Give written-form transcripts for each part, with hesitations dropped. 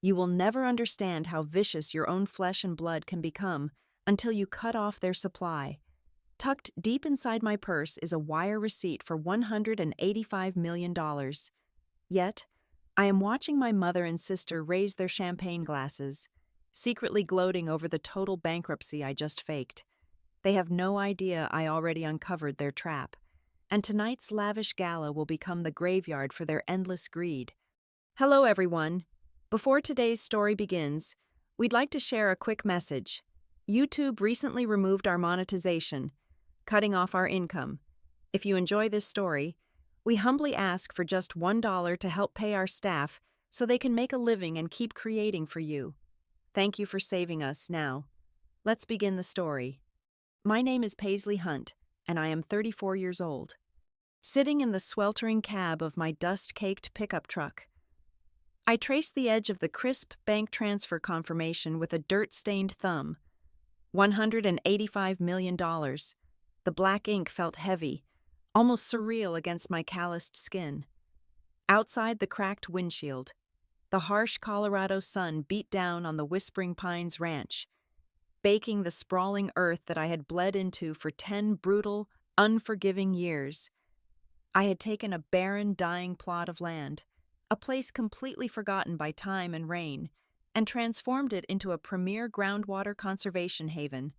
You will never understand how vicious your own flesh and blood can become until you cut off their supply. Tucked deep inside my purse is a wire receipt for $185 million. Yet, I am watching my mother and sister raise their champagne glasses, secretly gloating over the total bankruptcy I just faked. They have no idea I already uncovered their trap, and tonight's lavish gala will become the graveyard for their endless greed. Hello, everyone. Before today's story begins, we'd like to share a quick message. YouTube recently removed our monetization, cutting off our income. If you enjoy this story, we humbly ask for just $1 to help pay our staff so they can make a living and keep creating for you. Thank you for saving us. Now, let's begin the story. My name is Paisley Hunt, and I am 34 years old. Sitting in the sweltering cab of my dust-caked pickup truck, I traced the edge of the crisp bank transfer confirmation with a dirt-stained thumb. $185 million. The black ink felt heavy, almost surreal against my calloused skin. Outside the cracked windshield, the harsh Colorado sun beat down on the Whispering Pines ranch, baking the sprawling earth that I had bled into for 10 brutal, unforgiving years. I had taken a barren, dying plot of land, a place completely forgotten by time and rain, and transformed it into a premier groundwater conservation haven.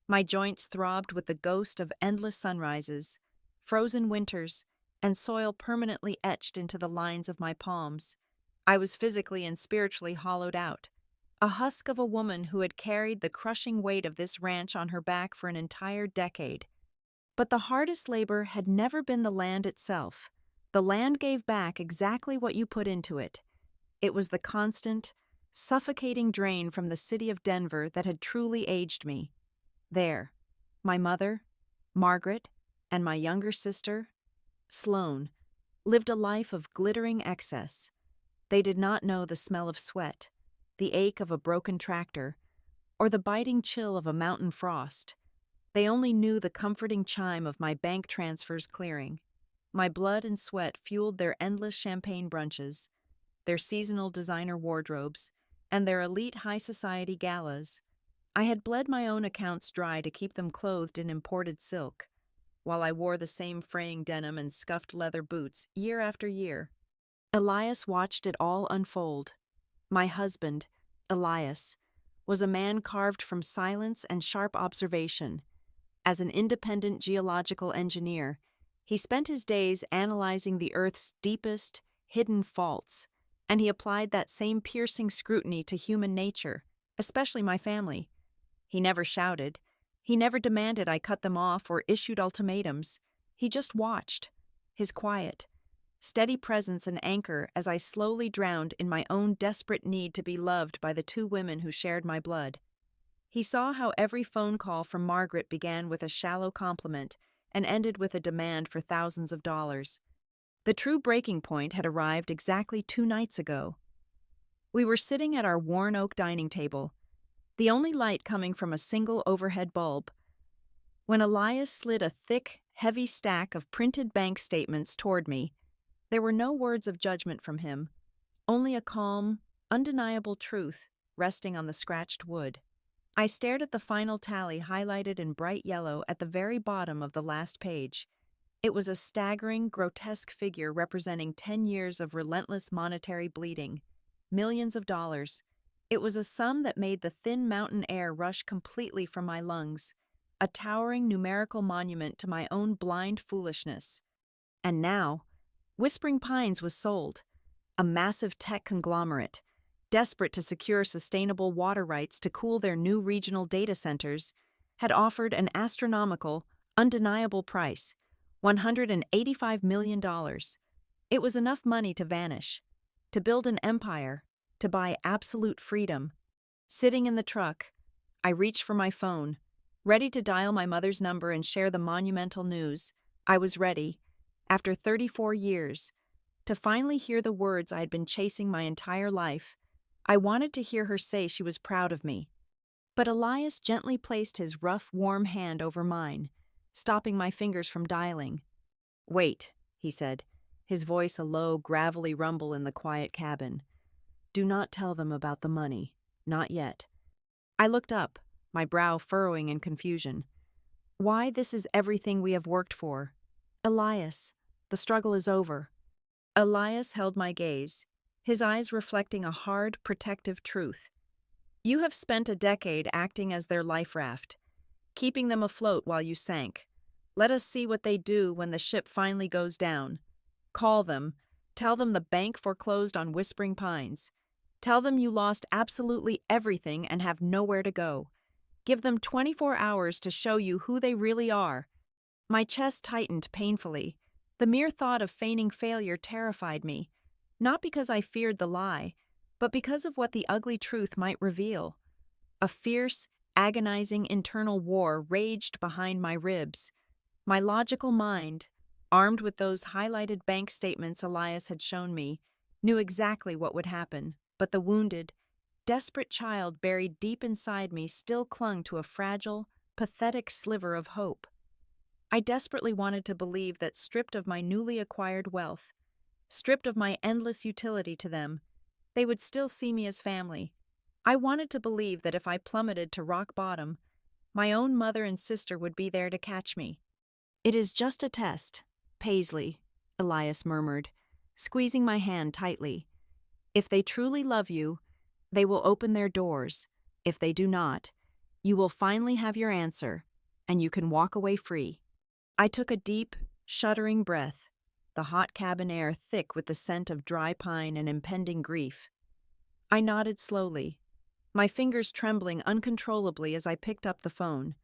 My joints throbbed with the ghost of endless sunrises, frozen winters, and soil permanently etched into the lines of my palms. I was physically and spiritually hollowed out, a husk of a woman who had carried the crushing weight of this ranch on her back for an entire decade. But the hardest labor had never been the land itself. The land gave back exactly what you put into it. It was the constant, suffocating drain from the city of Denver that had truly aged me. There, my mother, Margaret, and my younger sister, Sloane, lived a life of glittering excess. They did not know the smell of sweat, the ache of a broken tractor, or the biting chill of a mountain frost. They only knew the comforting chime of my bank transfers clearing. My blood and sweat fueled their endless champagne brunches, their seasonal designer wardrobes, and their elite high society galas. I had bled my own accounts dry to keep them clothed in imported silk, while I wore the same fraying denim and scuffed leather boots year after year. Elias watched it all unfold. My husband, Elias, was a man carved from silence and sharp observation. As an independent geological engineer, he spent his days analyzing the Earth's deepest, hidden faults, and he applied that same piercing scrutiny to human nature, especially my family. He never shouted. He never demanded I cut them off or issued ultimatums. He just watched, his quiet, steady presence an anchor as I slowly drowned in my own desperate need to be loved by the two women who shared my blood. He saw how every phone call from Margaret began with a shallow compliment and ended with a demand for thousands of dollars. The true breaking point had arrived exactly 2 nights ago. We were sitting at our worn oak dining table, the only light coming from a single overhead bulb, when Elias slid a thick, heavy stack of printed bank statements toward me. There were no words of judgment from him, only a calm, undeniable truth resting on the scratched wood. I stared at the final tally highlighted in bright yellow at the very bottom of the last page. It was a staggering, grotesque figure representing 10 years of relentless monetary bleeding, millions of dollars. It was a sum that made the thin mountain air rush completely from my lungs, a towering numerical monument to my own blind foolishness. And now, Whispering Pines was sold, a massive tech conglomerate, desperate to secure sustainable water rights to cool their new regional data centers, had offered an astronomical, undeniable price, $185 million. It was enough money to vanish, to build an empire, to buy absolute freedom. Sitting in the truck, I reached for my phone, ready to dial my mother's number and share the monumental news. I was ready, after 34 years, to finally hear the words I had been chasing my entire life. I wanted to hear her say she was proud of me. But Elias gently placed his rough, warm hand over mine, stopping my fingers from dialing. "Wait," he said, his voice a low, gravelly rumble in the quiet cabin. Do not tell them about the money. Not yet. I looked up, my brow furrowing in confusion. Why, this is everything we have worked for. Elias, the struggle is over. Elias held my gaze, his eyes reflecting a hard, protective truth. You have spent a decade acting as their life raft, keeping them afloat while you sank. Let us see what they do when the ship finally goes down. Call them. Tell them the bank foreclosed on Whispering Pines. Tell them you lost absolutely everything and have nowhere to go. Give them 24 hours to show you who they really are. My chest tightened painfully. The mere thought of feigning failure terrified me, not because I feared the lie, but because of what the ugly truth might reveal. A fierce, agonizing internal war raged behind my ribs. My logical mind, armed with those highlighted bank statements Elias had shown me, knew exactly what would happen, but the wounded, desperate child buried deep inside me still clung to a fragile, pathetic sliver of hope. I desperately wanted to believe that stripped of my newly acquired wealth, stripped of my endless utility to them, they would still see me as family. I wanted to believe that if I plummeted to rock bottom, my own mother and sister would be there to catch me. It is just a test, Paisley, Elias murmured, squeezing my hand tightly. If they truly love you, they will open their doors. If they do not, you will finally have your answer, and you can walk away free. I took a deep, shuddering breath, the hot cabin air thick with the scent of dry pine and impending grief. I nodded slowly, my fingers trembling uncontrollably as I picked up the phone.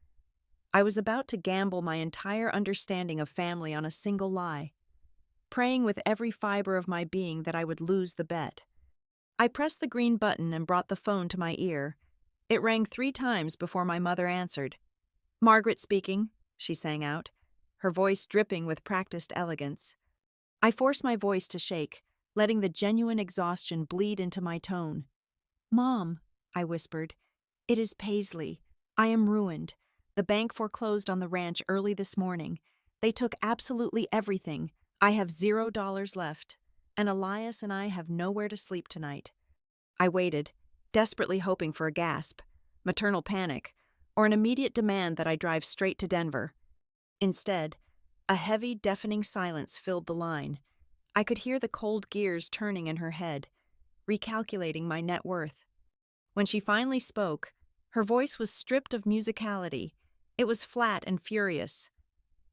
I was about to gamble my entire understanding of family on a single lie, praying with every fiber of my being that I would lose the bet. I pressed the green button and brought the phone to my ear. It rang 3 times before my mother answered. "Margaret speaking," she sang out, her voice dripping with practiced elegance. I forced my voice to shake, letting the genuine exhaustion bleed into my tone. "Mom," I whispered, "it is Paisley. I am ruined. The bank foreclosed on the ranch early this morning. They took absolutely everything. I have $0 left, and Elias and I have nowhere to sleep tonight." I waited, desperately hoping for a gasp, maternal panic, or an immediate demand that I drive straight to Denver. Instead, a heavy, deafening silence filled the line. I could hear the cold gears turning in her head, recalculating my net worth. When she finally spoke, her voice was stripped of musicality. It was flat and furious.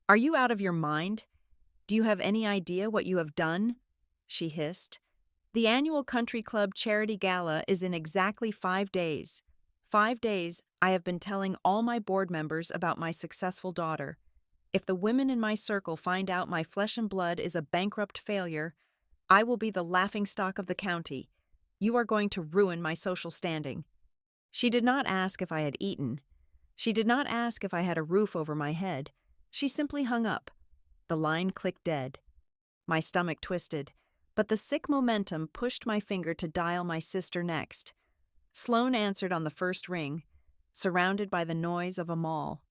"Are you out of your mind? Do you have any idea what you have done?" she hissed. "The annual country club charity gala is in exactly 5 days. 5 days I have been telling all my board members about my successful daughter. If the women in my circle find out my flesh and blood is a bankrupt failure, I will be the laughingstock of the county. You are going to ruin my social standing." She did not ask if I had eaten. She did not ask if I had a roof over my head. She simply hung up. The line clicked dead. My stomach twisted, but the sick momentum pushed my finger to dial my sister next. Sloan answered on the first ring, surrounded by the noise of a mall.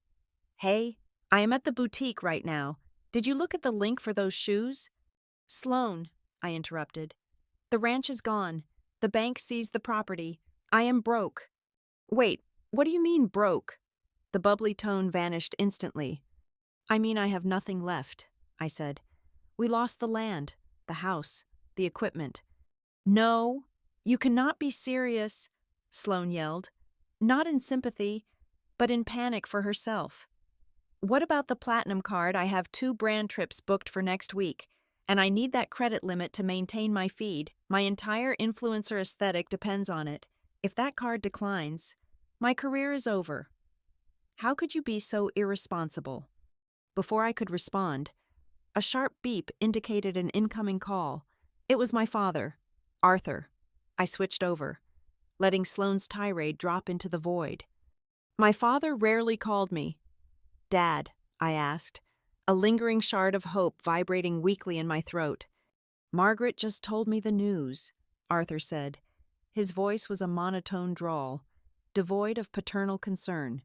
"Hey, I am at the boutique right now. Did you look at the link for those shoes?" "Sloan," I interrupted. "The ranch is gone. The bank seized the property. I am broke." "Wait, what do you mean broke?" The bubbly tone vanished instantly. "I mean I have nothing left," I said. "We lost the land, the house, the equipment." "No, you cannot be serious," Sloan yelled, not in sympathy, but in panic for herself. "What about the platinum card? I have 2 brand trips booked for next week, and I need that credit limit to maintain my feed. My entire influencer aesthetic depends on it. If that card declines, my career is over." "How could you be so irresponsible?" Before I could respond, a sharp beep indicated an incoming call. It was my father, Arthur. I switched over, letting Sloane's tirade drop into the void. My father rarely called me. "Dad," I asked, a lingering shard of hope vibrating weakly in my throat. "Margaret just told me the news," Arthur said. His voice was a monotone drawl, devoid of paternal concern.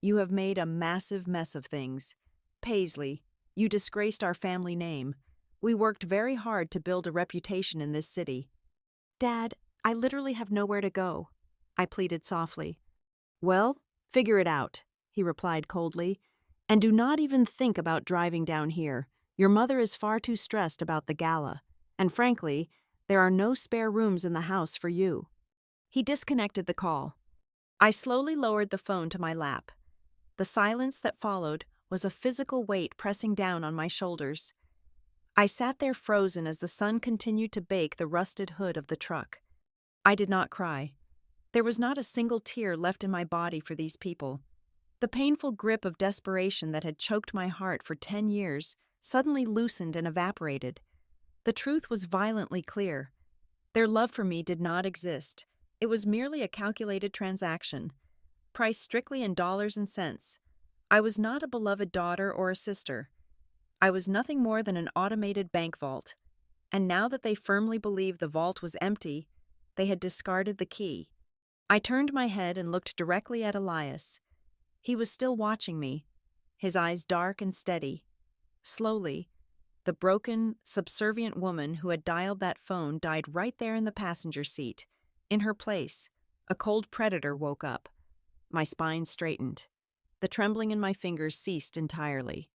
"You have made a massive mess of things. Paisley, you disgraced our family name. We worked very hard to build a reputation in this city." "Dad, I literally have nowhere to go, I pleaded softly. Well, figure it out, he replied coldly. And do not even think about driving down here. Your mother is far too stressed about the gala. And frankly, there are no spare rooms in the house for you. He disconnected the call. I slowly lowered the phone to my lap. The silence that followed was a physical weight pressing down on my shoulders. I sat there frozen as the sun continued to bake the rusted hood of the truck. I did not cry. There was not a single tear left in my body for these people. The painful grip of desperation that had choked my heart for 10 years suddenly loosened and evaporated. The truth was violently clear. Their love for me did not exist. It was merely a calculated transaction, priced strictly in dollars and cents. I was not a beloved daughter or a sister. I was nothing more than an automated bank vault. And now that they firmly believed the vault was empty, they had discarded the key. I turned my head and looked directly at Elias. He was still watching me, his eyes dark and steady. Slowly, the broken, subservient woman who had dialed that phone died right there in the passenger seat. In her place, a cold predator woke up. My spine straightened. The trembling in my fingers ceased entirely.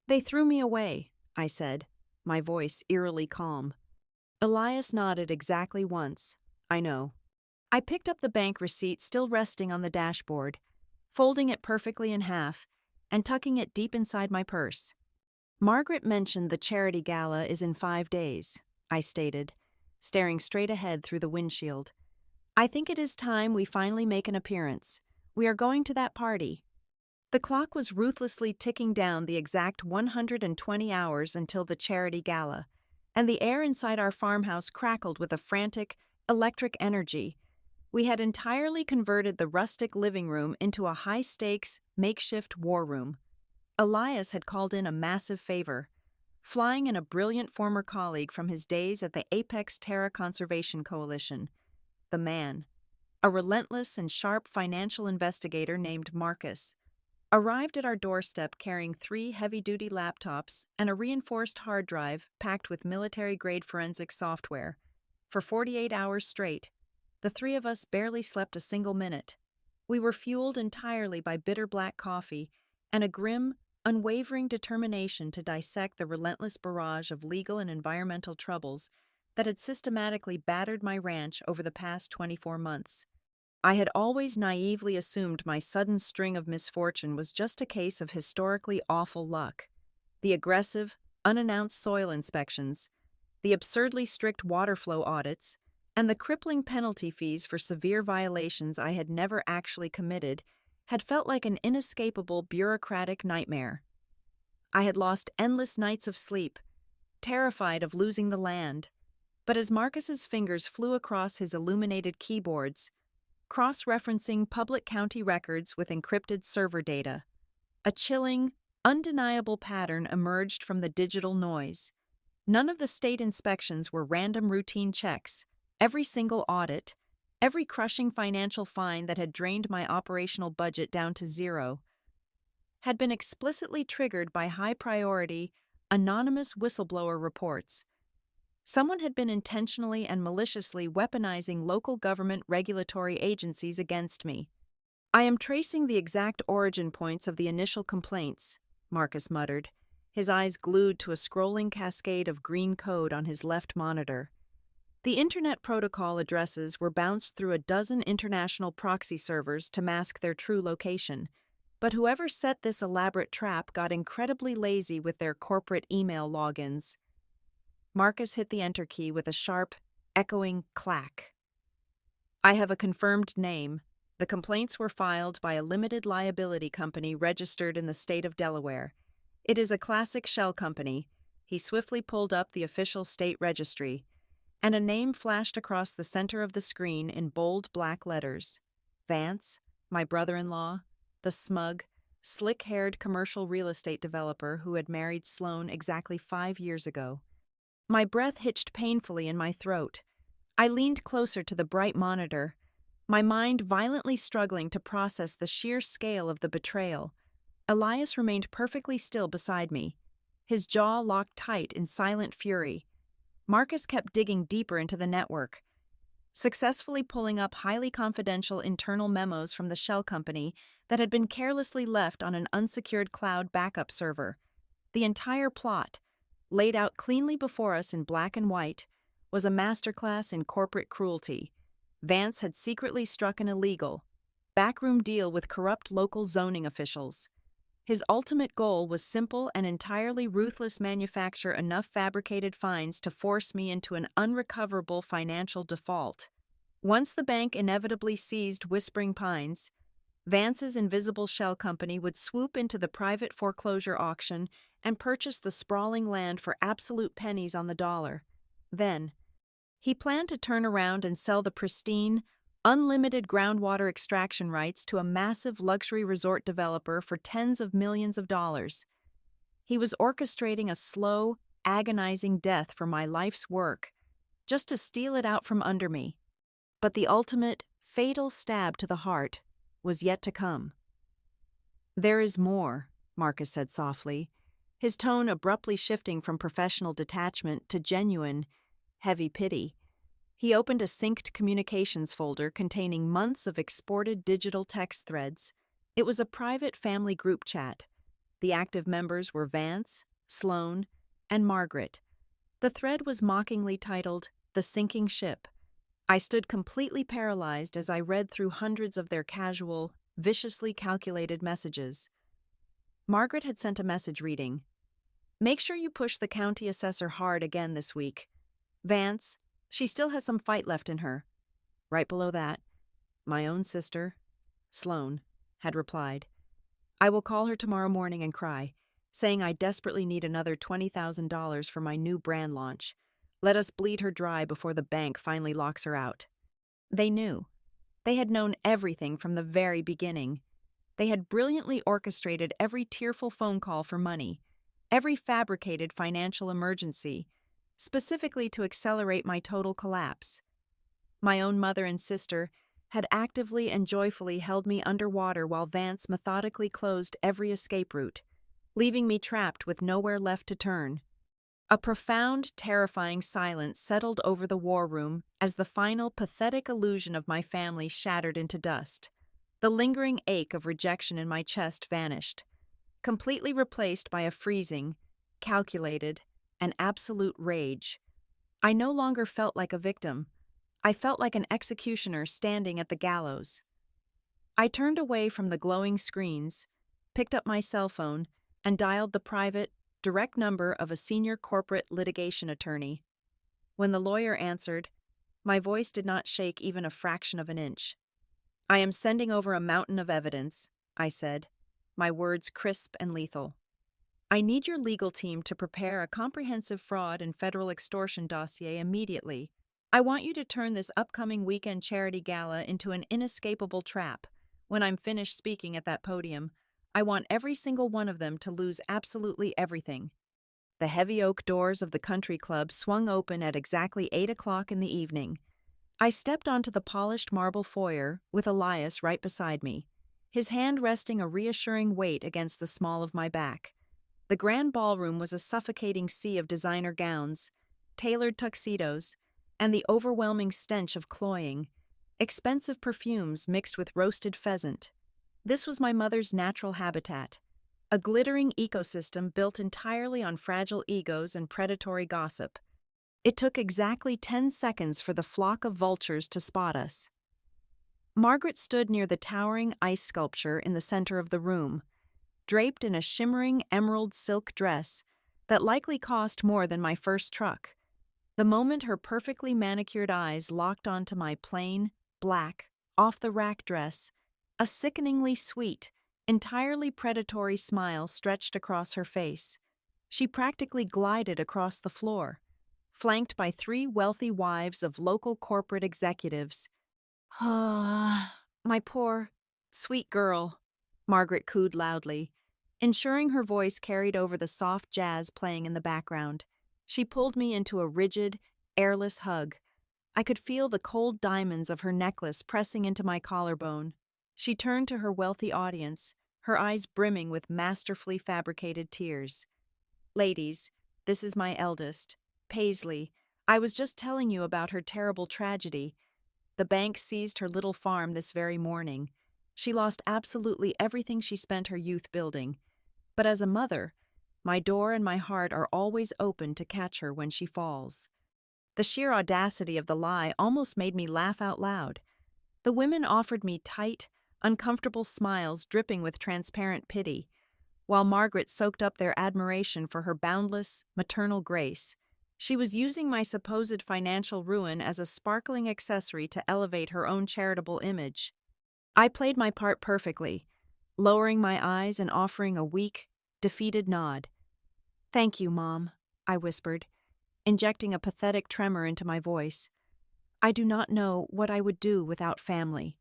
They threw me away, I said, my voice eerily calm. Elias nodded exactly once. I know. I picked up the bank receipt still resting on the dashboard, folding it perfectly in half, and tucking it deep inside my purse. Margaret mentioned the charity gala is in 5 days, I stated, staring straight ahead through the windshield. I think it is time we finally make an appearance. We are going to that party. The clock was ruthlessly ticking down the exact 120 hours until the charity gala, and the air inside our farmhouse crackled with a frantic, electric energy. We had entirely converted the rustic living room into a high-stakes, makeshift war room. Elias had called in a massive favor, flying in a brilliant former colleague from his days at the Apex Terra Conservation Coalition. The man, a relentless and sharp financial investigator named Marcus, arrived at our doorstep carrying 3 heavy-duty laptops and a reinforced hard drive packed with military-grade forensic software. For 48 hours straight, the 3 of us barely slept a single minute. We were fueled entirely by bitter black coffee and a grim, unwavering determination to dissect the relentless barrage of legal and environmental troubles that had systematically battered my ranch over the past 24 months. I had always naively assumed my sudden string of misfortune was just a case of historically awful luck. The aggressive, unannounced soil inspections, the absurdly strict water flow audits, and the crippling penalty fees for severe violations I had never actually committed had felt like an inescapable bureaucratic nightmare. I had lost endless nights of sleep, terrified of losing the land. But as Marcus's fingers flew across his illuminated keyboards, cross-referencing public county records with encrypted server data, a chilling, undeniable pattern emerged from the digital noise. None of the state inspections were random routine checks. Every single audit, every crushing financial fine that had drained my operational budget down to zero, had been explicitly triggered by high-priority, anonymous whistleblower reports. Someone had been intentionally and maliciously weaponizing local government regulatory agencies against me. I am tracing the exact origin points of the initial complaints, Marcus muttered, his eyes glued to a scrolling cascade of green code on his left monitor. The Internet protocol addresses were bounced through a dozen international proxy servers to mask their true location, but whoever set this elaborate trap got incredibly lazy with their corporate email logins. Marcus hit the enter key with a sharp, echoing clack. I have a confirmed name. The complaints were filed by a limited liability company registered in the state of Delaware. It is a classic shell company. He swiftly pulled up the official state registry, and a name flashed across the center of the screen in bold black letters. Vance, my brother-in-law, the smug, slick-haired commercial real estate developer who had married Sloan exactly 5 years ago. My breath hitched painfully in my throat. I leaned closer to the bright monitor, my mind violently struggling to process the sheer scale of the betrayal. Elias remained perfectly still beside me, his jaw locked tight in silent fury. Marcus kept digging deeper into the network. successfully pulling up highly confidential internal memos from the shell company that had been carelessly left on an unsecured cloud backup server. The entire plot, laid out cleanly before us in black and white, was a masterclass in corporate cruelty. Vance had secretly struck an illegal, backroom deal with corrupt local zoning officials. His ultimate goal was simple and entirely ruthless: manufacture enough fabricated fines to force me into an unrecoverable financial default. Once the bank inevitably seized Whispering Pines, Vance's invisible shell company would swoop into the private foreclosure auction and purchase the sprawling land for absolute pennies on the dollar. Then, he planned to turn around and sell the pristine, unlimited groundwater extraction rights to a massive luxury resort developer for tens of millions of dollars. He was orchestrating a slow, agonizing death for my life's work, just to steal it out from under me. But the ultimate, fatal stab to the heart was yet to come. "There is more," Marcus said softly, his tone abruptly shifting from professional detachment to genuine, heavy pity. He opened a synced communications folder containing months of exported digital text threads. It was a private family group chat. The active members were Vance, Sloane, and Margaret. The thread was mockingly titled, "The Sinking Ship." I stood completely paralyzed as I read through hundreds of their casual, viciously calculated messages. Margaret had sent a message reading, "Make sure you push the county assessor hard again this week. Vance, she still has some fight left in her." Right below that, my own sister, Sloane, had replied, "I will call her tomorrow morning and cry, saying I desperately need another $20,000 for my new brand launch. Let us bleed her dry before the bank finally locks her out." They knew. They had known everything from the very beginning. They had brilliantly orchestrated every tearful phone call for money, every fabricated financial emergency, specifically to accelerate my total collapse. My own mother and sister had actively and joyfully held me underwater while Vance methodically closed every escape route, leaving me trapped with nowhere left to turn. A profound, terrifying silence settled over the war room as the final pathetic illusion of my family shattered into dust. The lingering ache of rejection in my chest vanished, completely replaced by a freezing, calculated, and absolute rage. I no longer felt like a victim. I felt like an executioner standing at the gallows. I turned away from the glowing screens, picked up my cell phone, and dialed the private, direct number of a senior corporate litigation attorney. When the lawyer answered, my voice did not shake even a fraction of an inch. "I am sending over a mountain of evidence," I said, my words crisp and lethal. "I need your legal team to prepare a comprehensive fraud and federal extortion dossier immediately. I want you to turn this upcoming weekend charity gala into an inescapable trap. When I'm finished speaking at that podium, I want every single one of them to lose absolutely everything." The heavy oak doors of the country club swung open at exactly 8 o'clock in the evening. I stepped onto the polished marble foyer with Elias right beside me, his hand resting a reassuring weight against the small of my back. The grand ballroom was a suffocating sea of designer gowns, tailored tuxedos, and the overwhelming stench of cloying, expensive perfumes mixed with roasted pheasant. This was my mother's natural habitat, a glittering ecosystem built entirely on fragile egos and predatory gossip. It took exactly 10 seconds for the flock of vultures to spot us. Margaret stood near the towering ice sculpture in the center of the room, draped in a shimmering emerald silk dress that likely cost more than my first truck. The moment her perfectly manicured eyes locked onto my plain, black, off-the-rack dress, a sickeningly sweet, entirely predatory smile stretched across her face. She practically glided across the floor, flanked by 3 wealthy wives of local corporate executives. "Ah, my poor, sweet girl," Margaret cooed loudly, ensuring her voice carried over the soft jazz playing in the background. She pulled me into a rigid, airless hug. I could feel the cold diamonds of her necklace pressing into my collarbone. She turned to her wealthy audience, her eyes brimming with masterfully fabricated tears. "Ladies, this is my eldest, Paisley. I was just telling you about her terrible tragedy. The bank seized her little farm this very morning. She lost absolutely everything she spent her youth building. But as a mother, my door and my heart are always open to catch her when she falls. The sheer audacity of the lie almost made me laugh out loud. The women offered me tight, uncomfortable smiles dripping with transparent pity, while Margaret soaked up their admiration for her boundless, maternal grace. She was using my supposed financial ruin as a sparkling accessory to elevate her own charitable image. I played my part perfectly, lowering my eyes and offering a weak, defeated nod. "Thank you, Mom," I whispered, injecting a pathetic tremor into my voice. "I do not know what I would do without family."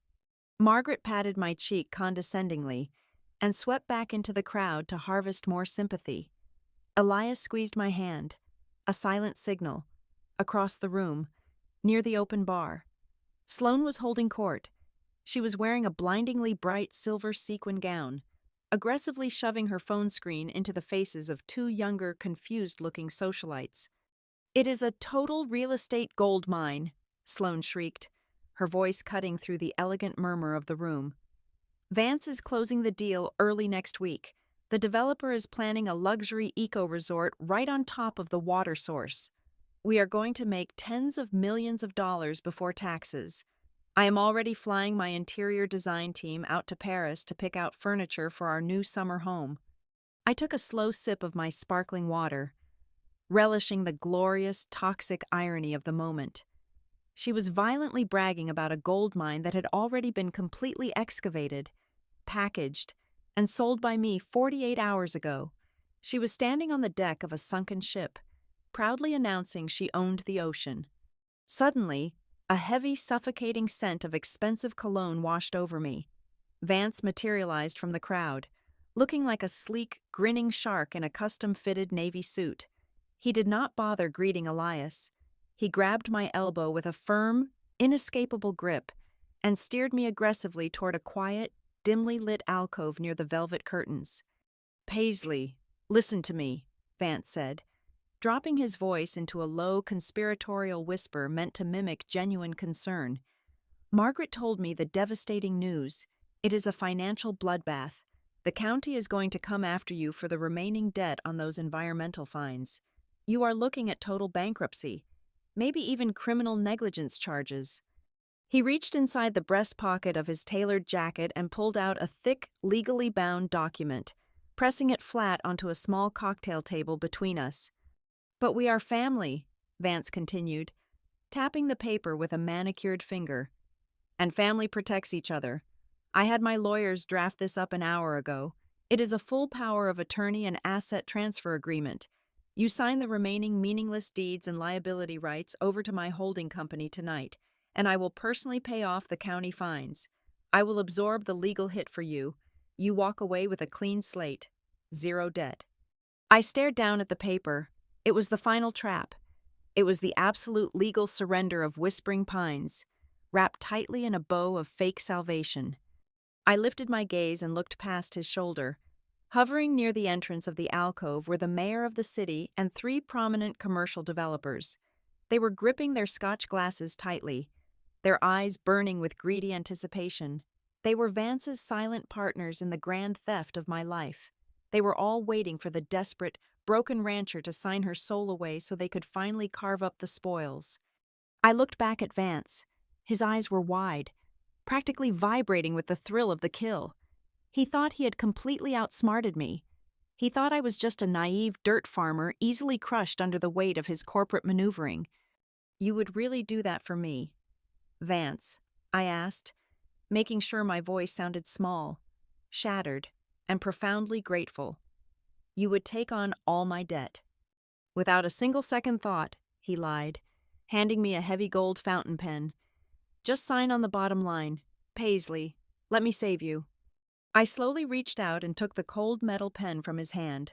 Margaret patted my cheek condescendingly and swept back into the crowd to harvest more sympathy. Elias squeezed my hand, a silent signal, across the room, near the open bar. Sloane was holding court. She was wearing a blindingly bright silver sequin gown, aggressively shoving her phone screen into the faces of two younger, confused-looking socialites. "It is a total real estate gold mine," Sloane shrieked, her voice cutting through the elegant murmur of the room. "Vance is closing the deal early next week. The developer is planning a luxury eco-resort right on top of the water source. We are going to make tens of millions of dollars before taxes. I am already flying my interior design team out to Paris to pick out furniture for our new summer home." I took a slow sip of my sparkling water, relishing the glorious, toxic irony of the moment. She was violently bragging about a gold mine that had already been completely excavated, packaged, and sold by me 48 hours ago. She was standing on the deck of a sunken ship, proudly announcing she owned the ocean. Suddenly, a heavy, suffocating scent of expensive cologne washed over me. Vance materialized from the crowd, looking like a sleek, grinning shark in a custom-fitted navy suit. He did not bother greeting Elias. He grabbed my elbow with a firm, inescapable grip and steered me aggressively toward a quiet, dimly lit alcove near the velvet curtains. "Paisley, listen to me," Vance said, dropping his voice into a low, conspiratorial whisper meant to mimic genuine concern. "Margaret told me the devastating news. It is a financial bloodbath. The county is going to come after you for the remaining debt on those environmental fines. You are looking at total bankruptcy, maybe even criminal negligence charges." He reached inside the breast pocket of his tailored jacket and pulled out a thick, legally bound document, pressing it flat onto a small cocktail table between us. "But we are family," Vance continued, tapping the paper with a manicured finger. "And family protects each other. I had my lawyers draft this up an hour ago. It is a full power of attorney and asset transfer agreement. You sign the remaining meaningless deeds and liability rights over to my holding company tonight, and I will personally pay off the county fines. I will absorb the legal hit for you. You walk away with a clean slate. Zero debt." I stared down at the paper. It was the final trap. It was the absolute legal surrender of Whispering Pines, wrapped tightly in a bow of fake salvation. I lifted my gaze and looked past his shoulder. Hovering near the entrance of the alcove were the mayor of the city and three prominent commercial developers. They were gripping their Scotch glasses tightly, their eyes burning with greedy anticipation. They were Vance's silent partners in the grand theft of my life. They were all waiting for the desperate, broken rancher to sign her soul away so they could finally carve up the spoils. I looked back at Vance. His eyes were wide, practically vibrating with the thrill of the kill. He thought he had completely outsmarted me. He thought I was just a naive dirt farmer easily crushed under the weight of his corporate maneuvering. "You would really do that for me, Vance?" I asked, making sure my voice sounded small, shattered, and profoundly grateful. "You would take on all my debt." "Without a single second thought," he lied, handing me a heavy gold fountain pen. "Just sign on the bottom line. Paisley, let me save you." I slowly reached out and took the cold metal pen from his hand.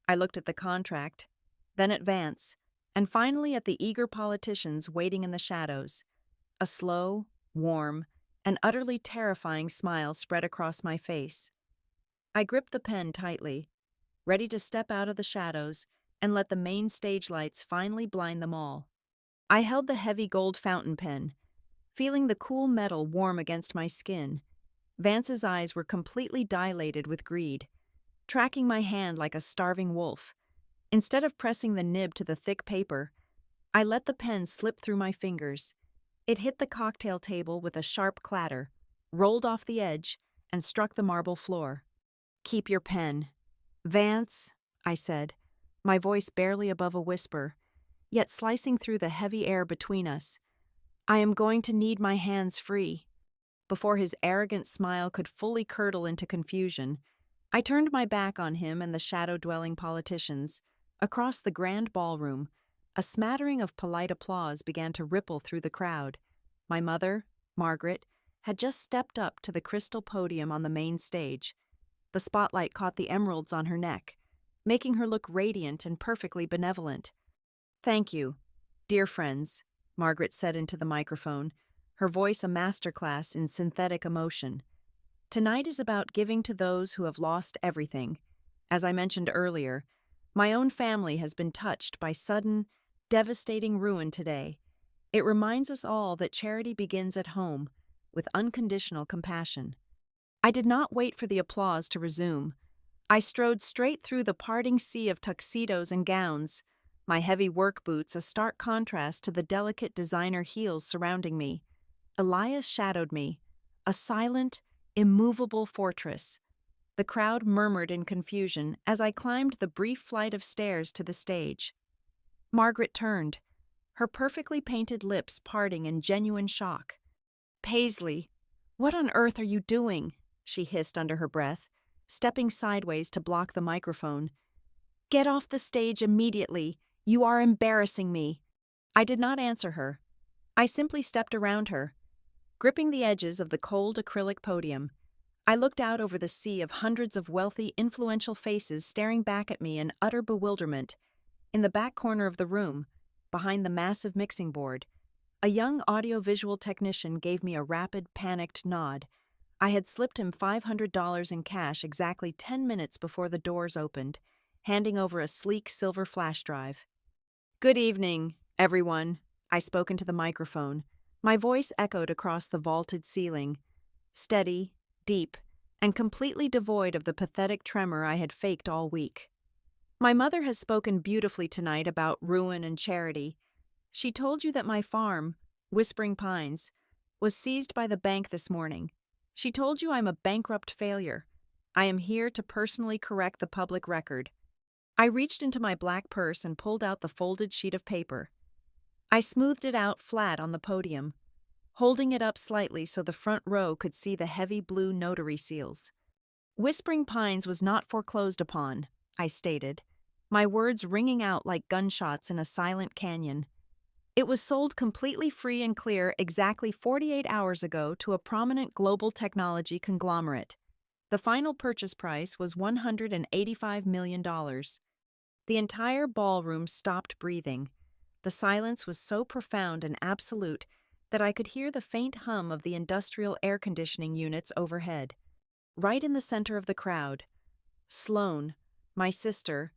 I looked at the contract, then at Vance, and finally at the eager politicians waiting in the shadows. A slow, warm, and utterly terrifying smile spread across my face. I gripped the pen tightly, ready to step out of the shadows and let the main stage lights finally blind them all. I held the heavy gold fountain pen, feeling the cool metal warm against my skin. Vance's eyes were completely dilated with greed, tracking my hand like a starving wolf. Instead of pressing the nib to the thick paper, I let the pen slip through my fingers. It hit the cocktail table with a sharp clatter, rolled off the edge, and struck the marble floor. "Keep your pen." "Vance," I said, my voice barely above a whisper, yet slicing through the heavy air between us. "I am going to need my hands free." Before his arrogant smile could fully curdle into confusion, I turned my back on him and the shadow-dwelling politicians. Across the grand ballroom, a smattering of polite applause began to ripple through the crowd. My mother, Margaret, had just stepped up to the crystal podium on the main stage. The spotlight caught the emeralds on her neck, making her look radiant and perfectly benevolent. "Thank you, dear friends," Margaret said into the microphone, her voice a masterclass in synthetic emotion. "Tonight is about giving to those who have lost everything. As I mentioned earlier, my own family has been touched by sudden, devastating ruin today. It reminds us all that charity begins at home, with unconditional compassion." I did not wait for the applause to resume. I strode straight through the parting sea of tuxedos and gowns, my heavy work boots a stark contrast to the delicate designer heels surrounding me. Elias shadowed me, a silent, immovable fortress. The crowd murmured in confusion as I climbed the brief flight of stairs to the stage. Margaret turned, her perfectly painted lips parting in genuine shock. "Paisley, what on earth are you doing?" she hissed under her breath, stepping sideways to block the microphone. "Get off the stage immediately. You are embarrassing me." I did not answer her. I simply stepped around her. Gripping the edges of the cold acrylic podium, I looked out over the sea of hundreds of wealthy, influential faces staring back at me in utter bewilderment. In the back corner of the room, behind the massive mixing board, a young audiovisual technician gave me a rapid, panicked nod. I had slipped him $500 in cash exactly 10 minutes before the doors opened, handing over a sleek silver flash drive. "Good evening, everyone," I spoke into the microphone. My voice echoed across the vaulted ceiling, steady, deep, and completely devoid of the pathetic tremor I had faked all week. "My mother has spoken beautifully tonight about ruin and charity. She told you that my farm, Whispering Pines, was seized by the bank this morning. She told you I'm a bankrupt failure. I am here to personally correct the public record." I reached into my black purse and pulled out the folded sheet of paper. I smoothed it out flat on the podium, holding it up slightly so the front row could see the heavy blue notary seals. "Whispering Pines was not foreclosed upon," I stated, my words ringing out like gunshots in a silent canyon. "It was sold completely free and clear exactly 48 hours ago to a prominent global technology conglomerate. The final purchase price was $185 million. The entire ballroom stopped breathing. The silence was so profound and absolute that I could hear the faint hum of the industrial air conditioning units overhead. Right in the center of the crowd, Sloane, my sister,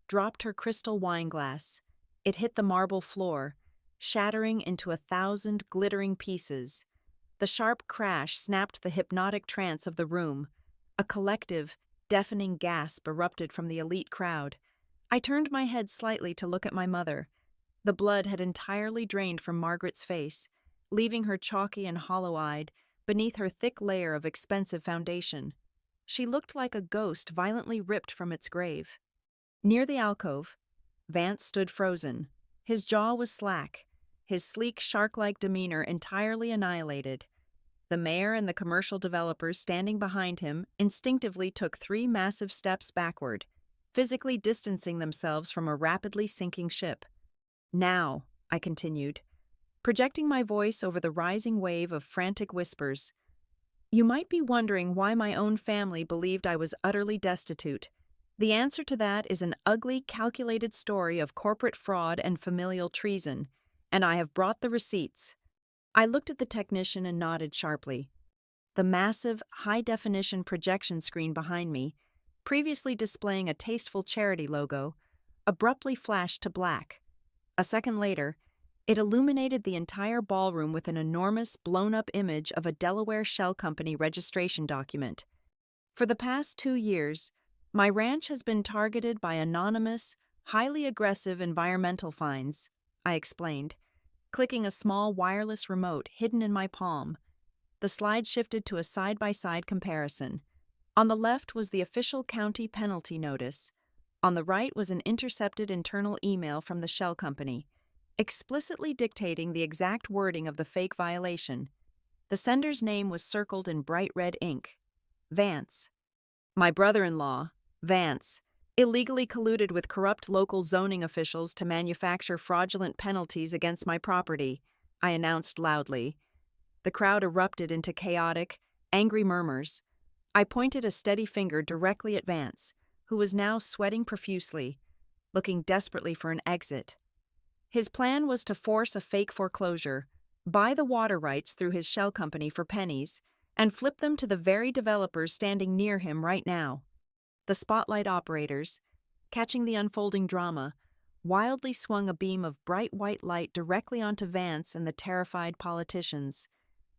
dropped her crystal wine glass. It hit the marble floor, shattering into 1,000 glittering pieces. The sharp crash snapped the hypnotic trance of the room. A collective, deafening gasp erupted from the elite crowd. I turned my head slightly to look at my mother. The blood had entirely drained from Margaret's face, leaving her chalky and hollow-eyed beneath her thick layer of expensive foundation. She looked like a ghost violently ripped from its grave. Near the alcove, Vance stood frozen. His jaw was slack, his sleek, shark-like demeanor entirely annihilated. The mayor and the commercial developers standing behind him instinctively took 3 massive steps backward, physically distancing themselves from a rapidly sinking ship. "Now," I continued, projecting my voice over the rising wave of frantic whispers, "you might be wondering why my own family believed I was utterly destitute. The answer to that is an ugly, calculated story of corporate fraud and familial treason, and I have brought the receipts." I looked at the technician and nodded sharply. The massive, high-definition projection screen behind me, previously displaying a tasteful charity logo, abruptly flashed to black. A second later, It illuminated the entire ballroom with an enormous, blown-up image of a Delaware Shell Company registration document. For the past 2 years, my ranch has been targeted by anonymous, highly aggressive environmental fines, I explained, clicking a small wireless remote hidden in my palm. The slide shifted to a side-by-side comparison. On the left was the official county penalty notice. On the right was an intercepted internal email from the Shell Company, explicitly dictating the exact wording of the fake violation. The sender's name was circled in bright red ink. Vance. My brother-in-law, Vance, illegally colluded with corrupt local zoning officials to manufacture fraudulent penalties against my property, I announced loudly. The crowd erupted into chaotic, angry murmurs. I pointed a steady finger directly at Vance, who was now sweating profusely, looking desperately for an exit. His plan was to force a fake foreclosure, buy the water rights through his shell company for pennies, and flip them to the very developers standing near him right now. The spotlight operators, catching the unfolding drama, wildly swung a beam of bright white light directly onto Vance and the terrified politicians.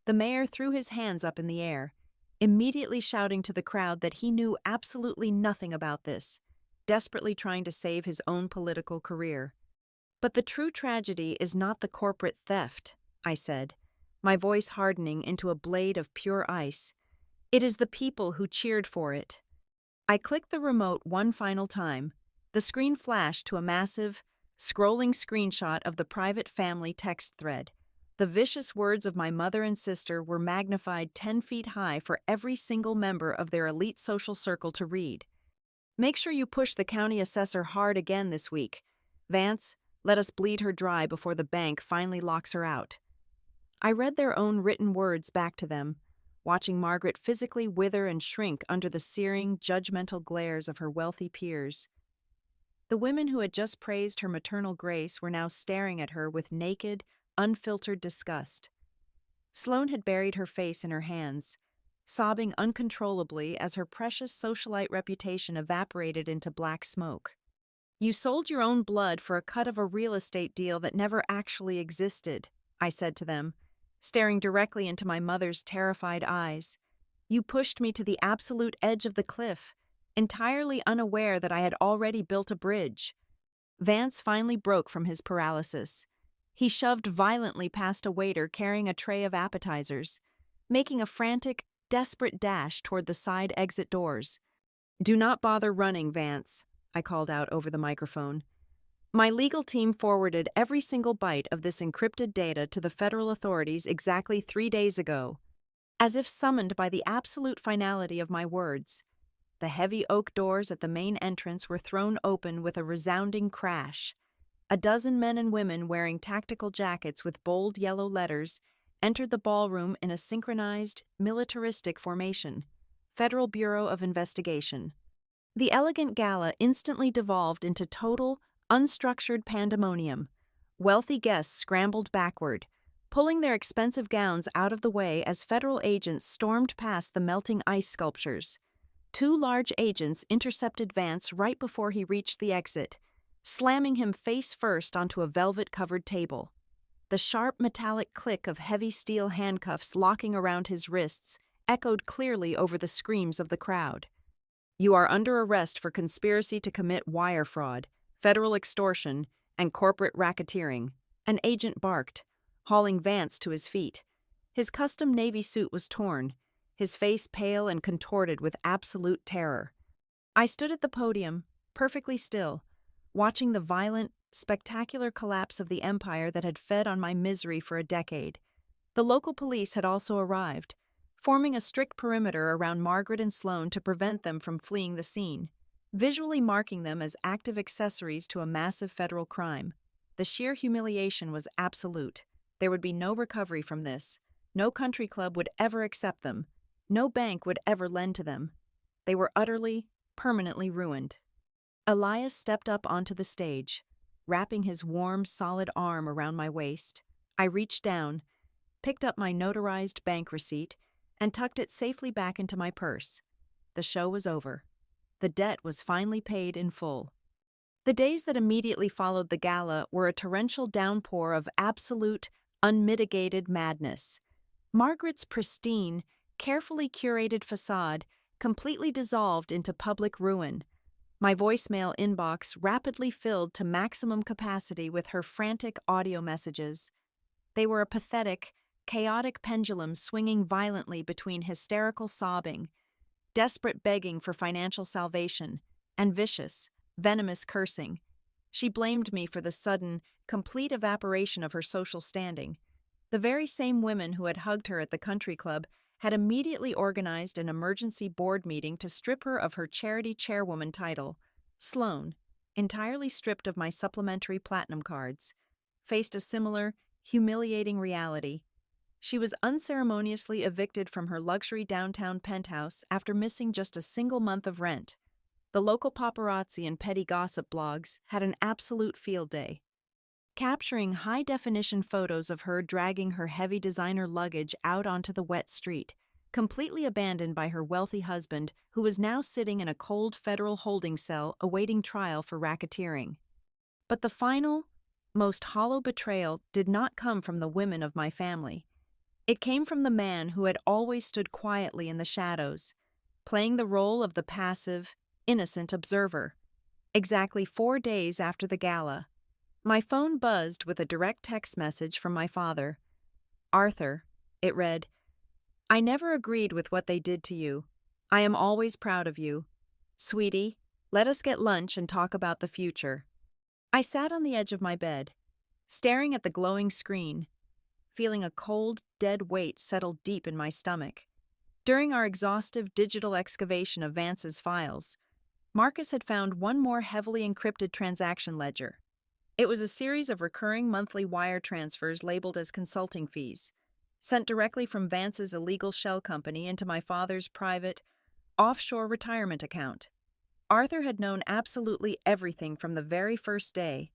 The mayor threw his hands up in the air, immediately shouting to the crowd that he knew absolutely nothing about this, desperately trying to save his own political career. But the true tragedy is not the corporate theft, I said, my voice hardening into a blade of pure ice. It is the people who cheered for it. I clicked the remote one final time. The screen flashed to a massive, scrolling screenshot of the private family text thread. The vicious words of my mother and sister were magnified 10 feet high for every single member of their elite social circle to read. Make sure you push the county assessor hard again this week. Vance, let us bleed her dry before the bank finally locks her out. I read their own written words back to them, watching Margaret physically wither and shrink under the searing, judgmental glares of her wealthy peers. The women who had just praised her maternal grace were now staring at her with naked, unfiltered disgust. Sloane had buried her face in her hands, sobbing uncontrollably as her precious socialite reputation evaporated into black smoke. You sold your own blood for a cut of a real estate deal that never actually existed, I said to them, staring directly into my mother's terrified eyes. You pushed me to the absolute edge of the cliff, entirely unaware that I had already built a bridge. Vance finally broke from his paralysis. He shoved violently past a waiter carrying a tray of appetizers, making a frantic, desperate dash toward the side exit doors. Do not bother running, Vance, I called out over the microphone. My legal team forwarded every single byte of this encrypted data to the federal authorities exactly 3 days ago. As if summoned by the absolute finality of my words, the heavy oak doors at the main entrance were thrown open with a resounding crash. A dozen men and women wearing tactical jackets with bold yellow letters entered the ballroom in a synchronized, militaristic formation. Federal Bureau of Investigation. The elegant gala instantly devolved into total, unstructured pandemonium. Wealthy guests scrambled backward, pulling their expensive gowns out of the way as federal agents stormed past the melting ice sculptures. 2 large agents intercepted Vance right before he reached the exit, slamming him face first onto a velvet-covered table. The sharp metallic click of heavy steel handcuffs locking around his wrists echoed clearly over the screams of the crowd. You are under arrest for conspiracy to commit wire fraud, federal extortion, and corporate racketeering, an agent barked, hauling Vance to his feet. His custom navy suit was torn, his face pale and contorted with absolute terror. I stood at the podium, perfectly still, watching the violent, spectacular collapse of the empire that had fed on my misery for a decade. The local police had also arrived, forming a strict perimeter around Margaret and Sloane to prevent them from fleeing the scene, visually marking them as active accessories to a massive federal crime. The sheer humiliation was absolute. There would be no recovery from this. No country club would ever accept them. No bank would ever lend to them. They were utterly, permanently ruined. Elias stepped up onto the stage, wrapping his warm, solid arm around my waist. I reached down, picked up my notarized bank receipt, and tucked it safely back into my purse. The show was over. The debt was finally paid in full. The days that immediately followed the gala were a torrential downpour of absolute, unmitigated madness. Margaret's pristine, carefully curated facade completely dissolved into public ruin. My voicemail inbox rapidly filled to maximum capacity with her frantic audio messages. They were a pathetic, chaotic pendulum swinging violently between hysterical sobbing, desperate begging for financial salvation, and vicious, venomous cursing. She blamed me for the sudden, complete evaporation of her social standing. The very same women who had hugged her at the country club had immediately organized an emergency board meeting to strip her of her charity chairwoman title. Sloane, entirely stripped of my supplementary platinum cards, faced a similar, humiliating reality. She was unceremoniously evicted from her luxury downtown penthouse after missing just a single month of rent. The local paparazzi and petty gossip blogs had an absolute field day, capturing high-definition photos of her dragging her heavy designer luggage out onto the wet street, completely abandoned by her wealthy husband, who was now sitting in a cold federal holding cell awaiting trial for racketeering. But the final, most hollow betrayal did not come from the women of my family. It came from the man who had always stood quietly in the shadows, playing the role of the passive, innocent observer. Exactly 4 days after the gala, my phone buzzed with a direct text message from my father. "Arthur," it read, "I never agreed with what they did to you. I am always proud of you. Sweetie, let us get lunch and talk about the future." I sat on the edge of my bed, staring at the glowing screen, feeling a cold, dead weight settle deep in my stomach. During our exhaustive digital excavation of Vance's files, Marcus had found one more heavily encrypted transaction ledger. It was a series of recurring monthly wire transfers labeled as consulting fees, sent directly from Vance's illegal shell company into my father's private, offshore retirement account. Arthur had known absolutely everything from the very first day.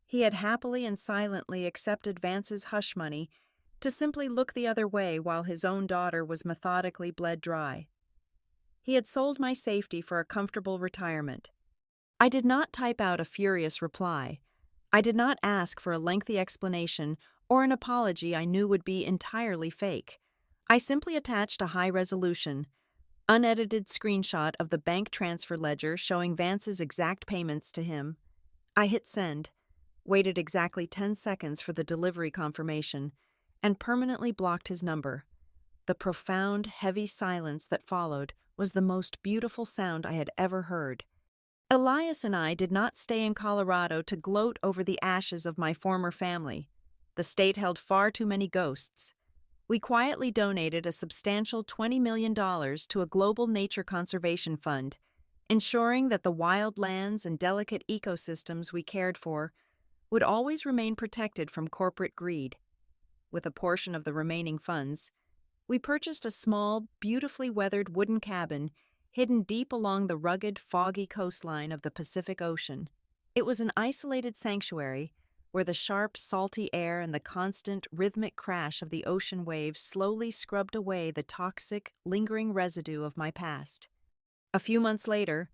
He had happily and silently accepted Vance's hush money to simply look the other way while his own daughter was methodically bled dry. He had sold my safety for a comfortable retirement. I did not type out a furious reply. I did not ask for a lengthy explanation or an apology I knew would be entirely fake. I simply attached a high-resolution, unedited screenshot of the bank transfer ledger showing Vance's exact payments to him. I hit send, waited exactly 10 seconds for the delivery confirmation, and permanently blocked his number. The profound, heavy silence that followed was the most beautiful sound I had ever heard. Elias and I did not stay in Colorado to gloat over the ashes of my former family. The state held far too many ghosts. We quietly donated a substantial $20 million to a global nature conservation fund, ensuring that the wild lands and delicate ecosystems we cared for would always remain protected from corporate greed. With a portion of the remaining funds, we purchased a small, beautifully weathered wooden cabin hidden deep along the rugged, foggy coastline of the Pacific Ocean. It was an isolated sanctuary where the sharp, salty air and the constant, rhythmic crash of the ocean waves slowly scrubbed away the toxic, lingering residue of my past. A few months later,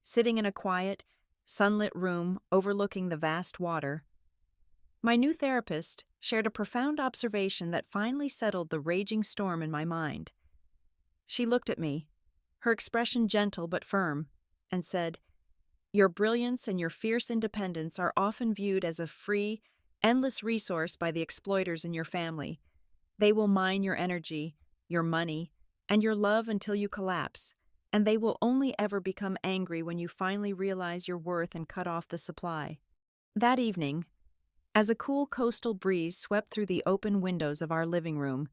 sitting in a quiet, sunlit room overlooking the vast water, my new therapist shared a profound observation that finally settled the raging storm in my mind. She looked at me, her expression gentle but firm, and said, "Your brilliance and your fierce independence are often viewed as a free, endless resource by the exploiters in your family. They will mine your energy, your money, and your love until you collapse, and they will only ever become angry when you finally realize your worth and cut off the supply." That evening, as a cool coastal breeze swept through the open windows of our living room,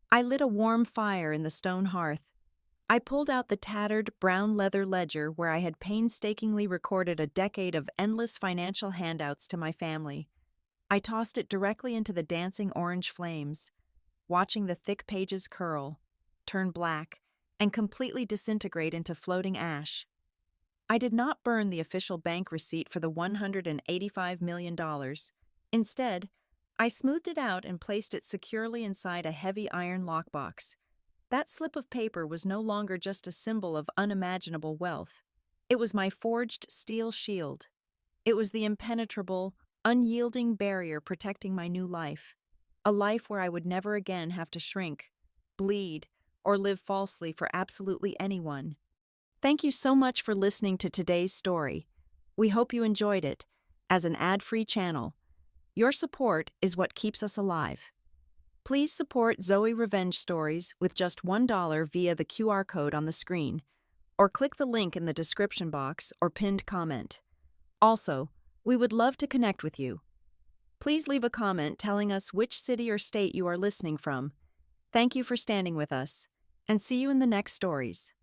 I lit a warm fire in the stone hearth. I pulled out the tattered brown leather ledger where I had painstakingly recorded a decade of endless financial handouts to my family. I tossed it directly into the dancing orange flames, watching the thick pages curl, turn black, and completely disintegrate into floating ash. I did not burn the official bank receipt for the $185 million. Instead, I smoothed it out and placed it securely inside a heavy iron lockbox. That slip of paper was no longer just a symbol of unimaginable wealth. It was my forged steel shield. It was the impenetrable, unyielding barrier protecting my new life. A life where I would never again have to shrink, bleed, or live falsely for absolutely anyone. Thank you so much for listening to today's story. We hope you enjoyed it. As an ad-free channel, your support is what keeps us alive. Please support saY Revenge Stories with just $1 via the QR code on the screen, or click the link in the description box or pinned comment. Also, we would love to connect with you. Please leave a comment telling us which city or state you are listening from. Thank you for standing with us, and see you in the next stories.